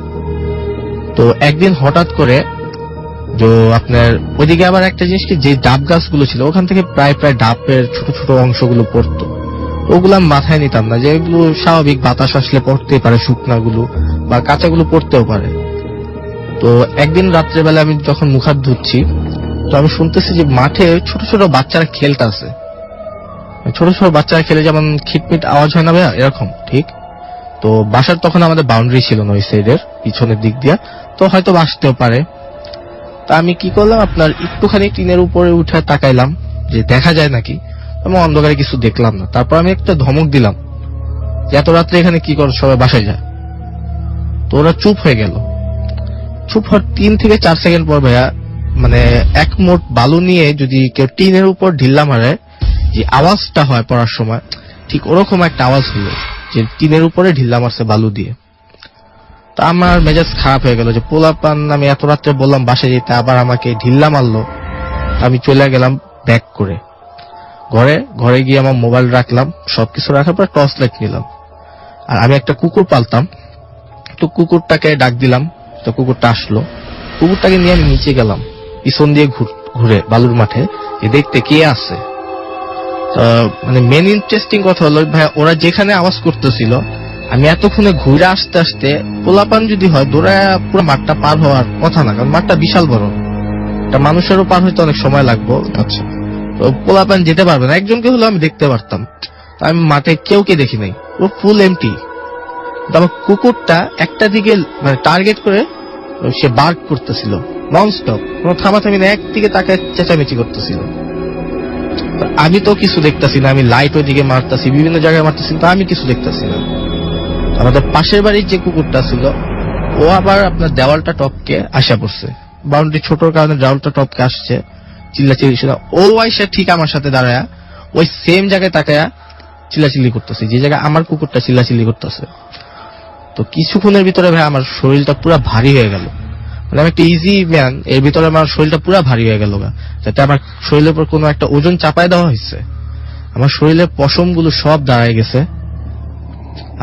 তো একদিন হঠাৎ করে যে আপনার ওইদিকে আবার একটা জিনিস কি, যে ডাব গাছগুলো ছিল ওখান থেকে প্রায় ডাবের ছোট ছোট অংশগুলো পড়তো। ওগুলো আমি মাথায় নিতাম না, যে এগুলো স্বাভাবিক, বাতাস আসলে পড়তেই পারে, শুকনাগুলো বা কাঁচাগুলো পড়তেও পারে। তো একদিন রাত্রেবেলা আমি যখন মুখ হাত ধুচ্ছি, তো আমি শুনতেছি যে মাঠে ছোট ছোট বাচ্চারা খেলতে আছে। ছোট ছোট বাচ্চারা খেলে যেমন খিটমিট আওয়াজ হয় না ভাইয়া, এরকম ঠিক। তো বাসার তখন আমাদের বাউন্ডারি ছিল না ওই সাইডের, পিছনের দিক দিয়া, তো হয়তো আসতেও পারে। তা আমি কি করলাম, আপনার একটুখানি টিনের উপরে উঠে তাকাইলাম যে দেখা যায় নাকি। আমি অন্ধকারে কিছু দেখলাম না। তারপর আমি একটা ধমক দিলাম যে এত রাত্রে এখানে কি কর, সবাই বাসায় যায়। তো ওরা চুপ হয়ে গেল। চুপ হওয়ার 3 থেকে 4 সেকেন্ড পর ভাইয়া, মানে এক মোট বালু নিয়ে যদি কেউ টিনের উপর ঢিল্লা মারে, যে আওয়াজটা হয় পড়ার সময়, ঠিক ওরকম একটা আওয়াজ হলো, যে টিনের উপরে ঢিল্লা মারছে বালু দিয়ে। তো আমার মেজাজ খারাপ হয়ে গেল যে পোলাপান, আমি এত রাত্রে বললাম বাসায় যেতে, আবার আমাকে ঢিল্লা মারলো। আমি চলে গেলাম ব্যাক করে ঘরে গিয়ে আমার মোবাইল রাখলাম, সবকিছু রাখার পর টর্চ লাইট নিলাম। আর আমি একটা কুকুর পালতাম, তো কুকুরটাকে ডাক দিলাম, তো কুকুরটা আসলো। কুকুরটাকে নিয়ে আমি নিচে গেলাম, পিছন দিয়ে ঘুরে বালুর মাঠে, যে দেখতে কে আছে। মানে মেন ইন্টারেস্টিং কথা হলো ভাই, ওরা যেখানে আওয়াজ করতেছিল, আমি এতক্ষণে ঘুরে আসতে আসতে, পোলাপান যদি হয় দৌড়ায় পুরো মাঠটা পার হওয়ার কথা না, কারণ মাঠটা বিশাল বড়, এটা মানুষেরও পার হইতে অনেক সময় লাগবে। আচ্ছা, তো পোলাপান যেতে পারবে না, একজনকে হলো আমি দেখতে পারতাম। আমি মাঠে কেউকে দেখি নাই, ও ফুল এমটি। আমার কুকুরটা একটা দিকে মানে টার্গেট করে সে বার্ক করতেছিল নন স্টপ, কোনো থামাথামি না, একদিকে তাকে চেঁচামেচি করতেছিল। আমি তো কিছু দেখতেছি না, আমি লাইট ওই দিকে মারতেছি, বিভিন্ন জায়গায় মারতেছি, তো আমি কিছু দেখতেছি না। আমাদের পাশের বাড়ির যে কুকুরটা ছিল, ও আবার আপনার দেওয়ালটা টপকে আসা পড়ছে, বাউন্ডারি ছোটর কারণে দেওয়ালটা টপকে আসছে, চিল্লাচিল্লি ছিল। ও আইসা ঠিক আমার সাথে দাঁড়ায় ওই সেম জায়গায় তাকায়া চিল্লাচিল্লি করতেছে, যে জায়গায় আমার কুকুরটা চিল্লাচিল্লি করতেছে। তো কিছুক্ষণের ভিতরে ভাই আমার শরীরটা পুরো ভারী হয়ে গেল, মানে আমি একটা ইজি ম্যান, এর ভিতরে আমার শরীরটা পুরো ভারী হয়ে গেল, যাতে আমার শরীরের উপর কোনো একটা ওজন চাপায় দেওয়া হয়েছে। আমার শরীরের পশম গুলো সব দাঁড়ায় গেছে।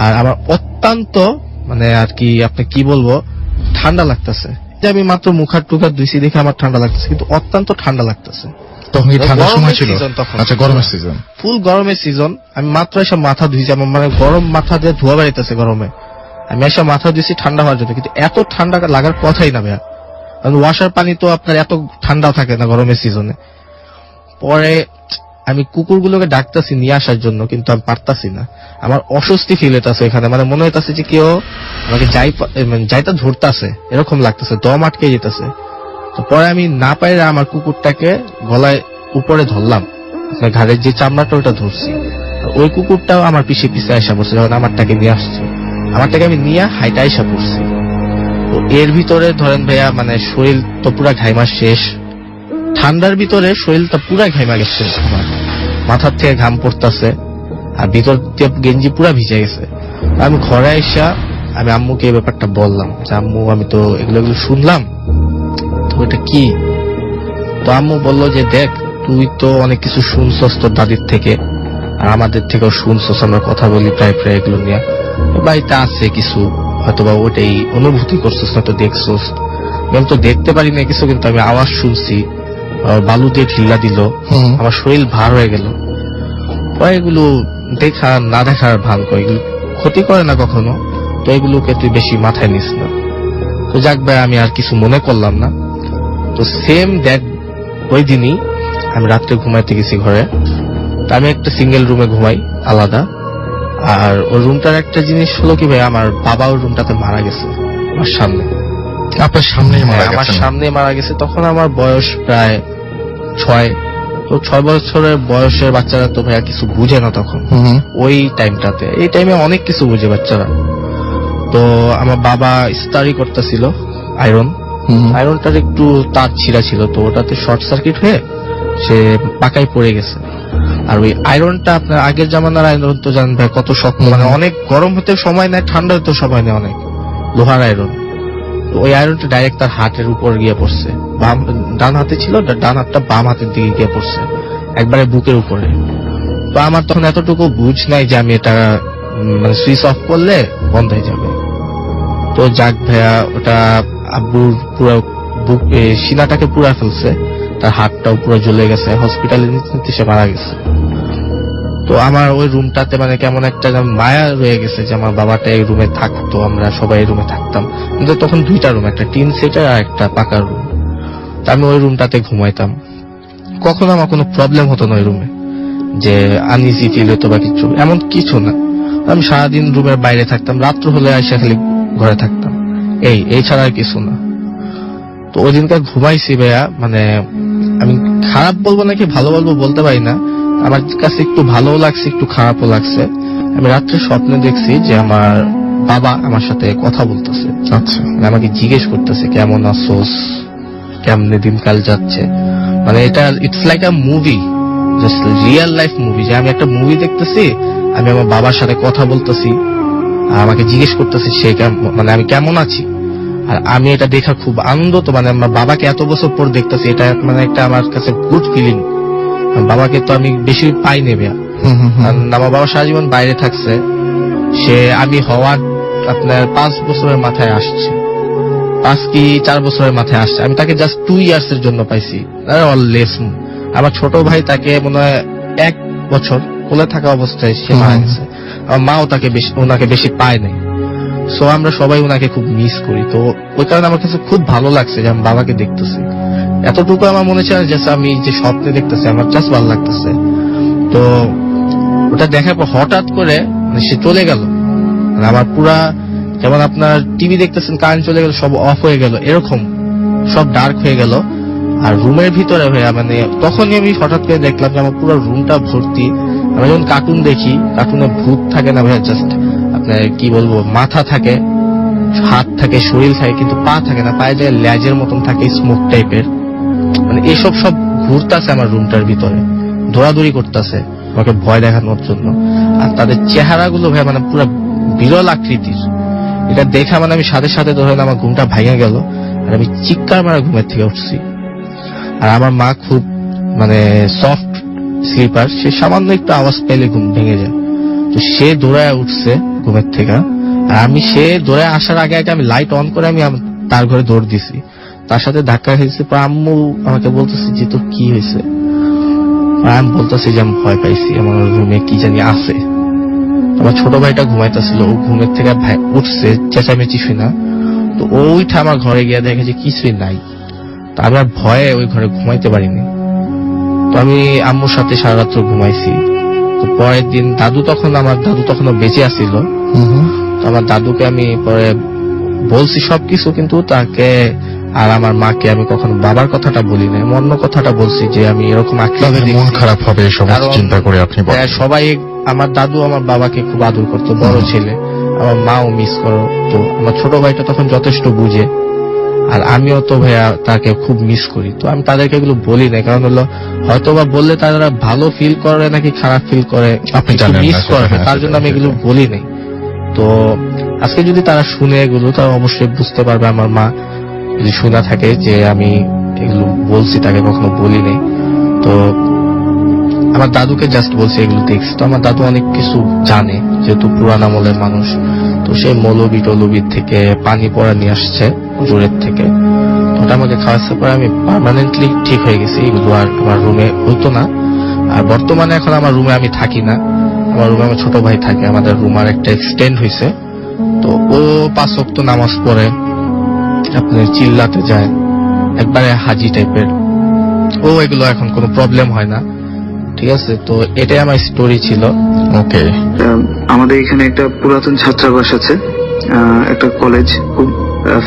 আর আমার অত্যন্ত মানে আর কি আপনি কি বলবো, ঠান্ডা লাগতেছে। যে আমি মাত্র মুখ হাত টুক হাত ধুইছি দেখে আমার ঠান্ডা লাগতেছে, কিন্তু অত্যন্ত ঠান্ডা লাগতেছে। তখন কি ঠান্ডার সময় ছিল? তখন আচ্ছা, গরমের সিজন, ফুল গরমের সিজন। আমি মাত্র এসে মাথা ধুইছি, আমার মানে গরম মাথা দিয়ে ধোয়া বেড়াইতেছে গরমে। আমি এসে মাথা দিয়েছি ঠান্ডা হওয়ার জন্য, কিন্তু এত ঠান্ডা লাগার কথাই না ভাইয়া, কারণ ওয়াশার পানি তো আপনার এত ঠান্ডাও থাকে না গরমের সিজনে। পরে আমি কুকুরগুলোকে ডাকতেছি নিয়ে আসার জন্য, কিন্তু আমি পারতাছি না। আমার অস্বস্তি ফিল হইতেছে এখানে, মানে মনে হইতেছে যে কেউ আমাকে যাইতা ধরতেছে, এরকম লাগতেছে, দম আটকে যেতেছে। তো পরে আমি না পাইলে আমার কুকুরটাকে গলায় উপরে ধরলাম, ঘাড়ের যে চামড়াটা ওটা ধরছি। ওই কুকুরটাও আমার পিছিয়ে পিছিয়ে আসা পড়ছে, যখন আমারটাকে নিয়ে আসছে, আমারটাকে আমি নিয়ে হাইটা আইসা পড়ছি। তো এর ভিতরে ধরেন ভাইয়া, মানে শরীর তো পুরা ঘাইমা শেষ, ঠান্ডার ভিতরে শরীরটা পুরা ঘাইমা গেছে, আমার মাথার থেকে ঘাম পড়তেছে, আর ভিতর দিয়ে গেঞ্জি পুরা ভিজে গেছে। আমি ঘরে আইসা আমি আম্মুকে এই ব্যাপারটা বললাম যে আম্মু, আমি তো এগুলো শুনলাম, তো এটা কি? তো আম্মু বললো যে দেখ, তুই তো অনেক কিছু শুনছস তোর দাদির থেকে, আর আমাদের থেকেও শুনছস, আমরা কথা বলি প্রায় প্রায় এগুলো নিয়ে, বাড়িতে আছে কিছু, হয়তোবা ওটাই অনুভূতি করছস না তো দেখছস। আমি তো দেখতে পারি না কিছু, কিন্তু আমি আওয়াজ শুনছি, বালু দিয়ে ঢিল্লা দিল, আমার শরীর ভার হয়ে গেল। এগুলো দেখা না দেখার ভান করে, এগুলো ক্ষতি করে না কখনো, তো এগুলোকে তুই বেশি মাথায় নিস না। তো যাক ভাই, আমি আর কিছু মনে করলাম না। তো সেম দেখ, ওই দিনই আমি রাত্রে ঘুমাইতে গেছি ঘরে, তো আমি একটা সিঙ্গেল রুমে ঘুমাই আলাদা। আর ওই রুমটার একটা জিনিস হলো কি ভাই, আমার বাবা ওই রুমটাতে মারা গেছে আমার সামনে। আপনার সামনেই মারা গেছে? আমার সামনে মারা গেছে। তখন আমার বয়স প্রায় 6। তো 6 বছরের বয়সের বাচ্চারা তো ভাইয়া কিছু বুঝে না তখন, ওই টাইমটাতে। এই টাইমে অনেক কিছু বুঝে বাচ্চারা। তো আমার বাবা ইস্তারি করতেছিল আয়রনটার একটু তার ছিঁড়া ছিল, তো ওটাতে শর্ট সার্কিট হয়ে সে পাকায় পড়ে গেছে। আর ওই আয়রনটা আপনার আগের জামানার আয়রন তো জানেন ভাই কত শক্ত, মানে অনেক গরম হতে সময় নেয়, ঠান্ডা হতে সময় নেয় অনেক, লোহার আয়রন। ওই আয়রনটা ডাইরেক্ট তার হাতের উপর গিয়ে পড়ছে, ডান হাতে ছিল, ডান হাতটা বাম হাতের দিকে গিয়ে পড়ছে, একবারে বুকের উপরে। তো আমার তখন এতটুকু বুঝ নাই যে আমি এটা মানে সুইচ অফ করলে বন্ধ হয়ে যাবে। তো যাক ভাইয়া, ওটা আব্বুর পুরো বুক সিনাটাকে পুরা ফেলছে, তার হাতটাও পুরো জ্বলে গেছে, হসপিটালে নিতে সে মারা গেছে। তো আমার ওই রুমটাতে মানে কেমন একটা যেন মায়া রয়ে গেছে যে আমার বাবাটা এই রুমে থাকতো, আমরা সবাই এই রুমে থাকতাম। কিন্তু তখন দুইটা রুম, একটা টিন সেটার আর একটা পাকা রুম। তো আমি ওই রুমটাতে ঘুমাইতাম, কখনো আমার কোনো প্রবলেম হতো না ওই রুমে, যে আনইজি ফিল হতো বা কিছু, এমন কিছু না। আমি সারাদিন রুমের বাইরে থাকতাম, রাত্র হলে এসে খালি ঘরে থাকতাম, এই ছাড়া আর কিছু না। তো ওই দিনকার ঘুমাইছি ভাইয়া, মানে আমি খারাপ বলবো নাকি ভালো বলবো বলতে পারি না, আমার কাছে একটু ভালোও লাগছে একটু খারাপও লাগছে। আমি রাত্রে স্বপ্নে দেখছি যে আমার বাবা আমার সাথে কথা বলতেছে, আচ্ছা, মানে আমাকে জিজ্ঞেস করতেছে কেমন আছোস, কেমনে দিনকাল যাচ্ছে। মানে এটা it's like a movie, just real life movie, যে আমি একটা মুভি দেখতেছি, আমি আমার বাবার সাথে কথা বলতেছি, আর আমাকে জিজ্ঞেস করতেছি সে মানে আমি কেমন আছি। আর আমি এটা দেখা খুব আনন্দ, তো মানে আমার বাবাকে এত বছর পর দেখতেছি, এটা মানে একটা আমার কাছে গুড ফিলিং। বাবাকে তো আমি বেশি পাই নেবে, কারণ আমার বাবা সারা জীবন বাইরে থাকছে, সে আমি হওয়ার আপনার 5 বছরের মাথায় আসছে, 5 কি 4 বছরের মাথায় আসছে। আমি তাকে জাস্ট 2 ইয়ার্স এর জন্য পাইছি, লেস। আমার ছোট ভাই তাকে মনে হয় 1 বছর কোলে থাকা অবস্থায় সে মারা গেছে। আমার মাও তাকে ওনাকে বেশি পায় নাই। সো আমরা সবাই ওনাকে খুব মিস করি। তো ওই কারণে আমার কাছে খুব ভালো লাগছে যে আমি বাবাকে দেখতেছি। এতটুকু আমার মনে হচ্ছে যে আমি যে স্বপ্নে দেখতেছি, আমার জাস্ট ভালো লাগতেছে। তো ওটা দেখার পর হঠাৎ করে মানে সে চলে গেল, মানে আমার পুরা, যেমন আপনার টিভি দেখতেছেন কারেন্ট চলে গেল, সব অফ হয়ে গেল, এরকম সব ডার্ক হয়ে গেল। আর রুমের ভিতরে ভাইয়া মানে তখনই আমি হঠাৎ করে দেখলাম যে আমার পুরো রুমটা ভর্তি। আমরা যখন কার্টুন দেখি, কার্টুনে ভূত থাকে না ভাইয়া, জাস্ট আপনার কি বলবো, মাথা থাকে, হাত থাকে, শরীর থাকে, কিন্তু পা থাকে না, পায়ে যায় ল্যাজের মতন থাকে, স্মোক টাইপের। মানে এসব সব ঘুরতেছে আমার রুমটার ভিতরে, দৌড়াদৌড়ি করতেছে আমাকে ভয় দেখানোর জন্য। আর তাদের চেহারাগুলো ভাই মানে পুরো বিরল আকৃতির। এটা দেখা মানে আমি সাথে সাথে ধরেন আমার ঘুমটা ভেঙে গেল, আর আমি চিৎকার মারা ঘুমের থেকে উঠছি। আর আমার মা খুব মানে সফট স্লিপার, সে সামান্য একটু আওয়াজ পেলে ঘুম ভেঙে যায়। তো সে দৌড়ায় উঠছে ঘুমের থেকে, আর আমি সে দৌড়ায় আসার আগে আগে আমি লাইট অন করে আমি তার ঘরে দৌড় দিছি, তার সাথে ধাক্কা খেয়েছি। পর আম্মু আমাকে বলতেছে যে তোর কি হয়েছে, আমি বলতেছি যে আমি ভয় পাইছি, আমার রুমে কি জানি আছে। আমার ছোট ভাইটা ঘুমাইতেছিল, ও ঘুমের থেকে উঠছে চেঁচামেচি শুনা, তো ও উঠে আমার ঘরে গিয়ে দেখে যে কিছুই নাই। তো আমি আর ভয়ে ওই ঘরে ঘুমাইতে পারিনি। তো আমি আম্মুর সাথে সারা রাত্র ঘুমাইছি। তো পরের দিন আমার দাদু তখনও বেঁচে আছিল। তো আমার দাদুকে আমি পরে বলছি সবকিছু, কিন্তু তাকে আর আমার মাকে আমি কখনো বাবার কথাটা বলি না, অন্য কথাটা বলছি যে আমি এরকম মন খারাপ হবে এসব চিন্তা করে আপনি বলেন। সবাই, আমার দাদু আমার বাবাকে খুব আদর করতো, বড় ছেলে, আমার মাও মিস করতো। আমার ছোট ভাইটা তখন যথেষ্ট বুঝে, আর আমিও তো ভাইয়া তাকে খুব মিস করি। তো আমি তাদেরকে এগুলো বলি না, কারণ হলো হয়তো বা বললে তারা ভালো ফিল করে নাকি খারাপ ফিল করে আপনি জানেন, মিস করে, তার জন্য আমি এগুলো বলি নাই। তো আজকে যদি তারা শুনে এগুলো, তারা অবশ্যই বুঝতে পারবে, আমার মা যদি শোনা থাকে যে আমি এগুলো বলছি, তাকে কখনো বলি নাই। তো আমার দাদুকে জাস্ট বলছি এগুলো দেখছি। তো আমার দাদু অনেক কিছু জানে, যেহেতু পুরান আমলের মানুষ। তো সেই মৌলবি টলবির থেকে পানি পড়া নিয়ে আসছে হুজুরের থেকে, ওটা আমাকে খাওয়াচ্ছে, পরে আমি পার্মানেন্টলি ঠিক হয়ে গেছি। এগুলো আর আমার রুমে হইতো না। আর বর্তমানে এখন আমার রুমে আমি থাকি না, আমার রুমে আমার ছোট ভাই থাকে। আমাদের রুম আর একটা এক্সটেন্ড হয়েছে। তো ও 5 ওয়াক্ত নামাজ পড়ে, আপনার চিল্লাতে যায়, একবারে হাজি টাইপের। ও এগুলো এখন কোনো প্রবলেম হয় না, ঠিক আছে। তো এটাই আমার স্টোরি ছিল। ওকে, আমাদের এখানে একটা পুরাতন ছাত্রাবাস আছে, একটা কলেজ, খুব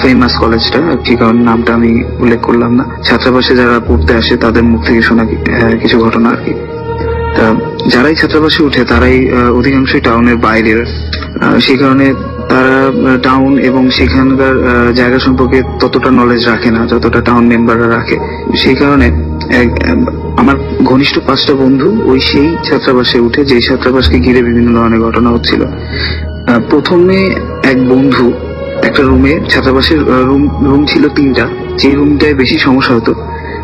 ফেমাস কলেজটা, কি কারণ নামটা আমি উল্লেখ করলাম না। ছাত্রাবাসে যারা পড়তে আসে তাদের মুখ থেকে শোনা কিছু ঘটনা আর কি। যারাই ছাত্রাবাসে উঠে তারাই অধিকাংশই টাউনের বাইরের, সেই কারণে তারা টাউন এবং সেখানকার জায়গা সম্পর্কে ততটা নলেজ রাখে না যতটা টাউন মেম্বাররা রাখে। সেই কারণে আমার ঘনিষ্ঠ 5টা বন্ধু ওই সেই ছাত্রাবাসে উঠে, যেই ছাত্রাবাসকে ঘিরে বিভিন্ন ধরনের ঘটনা হচ্ছিল। প্রথমে এক বন্ধু একটা রুমে, ছাত্রাবাসের রুম ছিল 3টা, যে রুমটায় বেশি সমস্যা হতো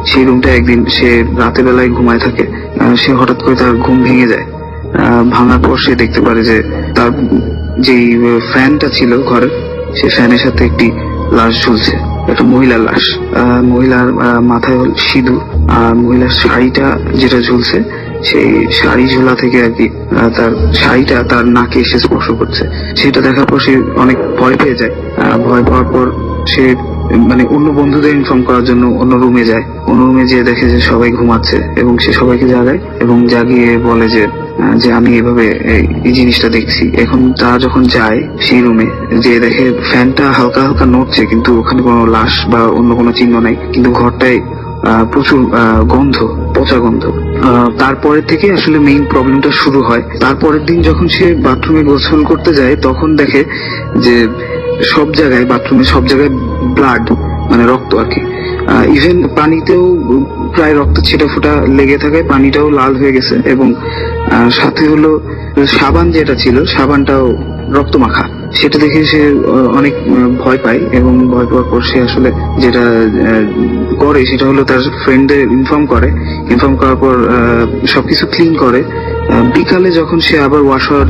সেই রুমটা একদিন সে রাতের বেলায় ঘুমায় থাকে। সে হঠাৎ করে তার ঘুম ভেঙে যায়। ভাঙার পর সে দেখতে পারে যে তার যেই ফ্যানটা ছিল ঘরের, সে ফ্যানের সাথে একটি লাশ ঝুলছে, একটা মহিলার লাশ। মহিলার মাথায় সিঁদুর, আর মহিলার শাড়িটা যেটা ঝুলছে সেই শাড়ি ঝোলা থেকে আর কি তার শাড়িটা তার নাকে এসে স্পর্শ করছে। সেটা দেখার পর সে অনেক ভয় পেয়ে যায়। ভয় পাওয়ার পর সে মানে অন্য বন্ধুদের ইনফর্ম করার জন্য অন্য রুমে যায়। অন্য রুমে যেয়ে দেখে যে সবাই ঘুমাচ্ছে এবং সে সবাইকে জাগায় এবং জাগিয়ে বলে যে আমি এভাবে এই জিনিসটা দেখছি। এখন তারা যখন যায় সেই রুমে, যে দেখে ফ্যানটা হালকা হালকা নড়ছে, কিন্তু ওখানে কোনো লাশ বা অন্য কোনো চিহ্ন নাই, কিন্তু ঘরটায় প্রচুর গন্ধ, পচা গন্ধ। তারপরের থেকে আসলে মেইন প্রবলেমটা শুরু হয়। তারপরের দিন যখন সে বাথরুমে গোসল করতে যায় তখন দেখে যে সব জায়গায়, বাথরুমে সব জায়গায় ব্লাড, মানে রক্ত আর কি। ইভেন পানিতেও প্রায় রক্ত ছিটা ফোটা লেগে থাকে, পানিটাও লাল হয়ে গেছে এবং সাথে হলো সাবান যেটা ছিল, সাবানটাও রক্ত মাখা। সেটা দেখে সে অনেক ভয় পায় এবং ভয় পাওয়ার পর সে আসলে যেটা করে সেটা হলো তার ফ্রেন্ডদের ইনফর্ম করার পর সবকিছু ক্লিন করে। বিকালে যখন সে আবার ওয়াশ করার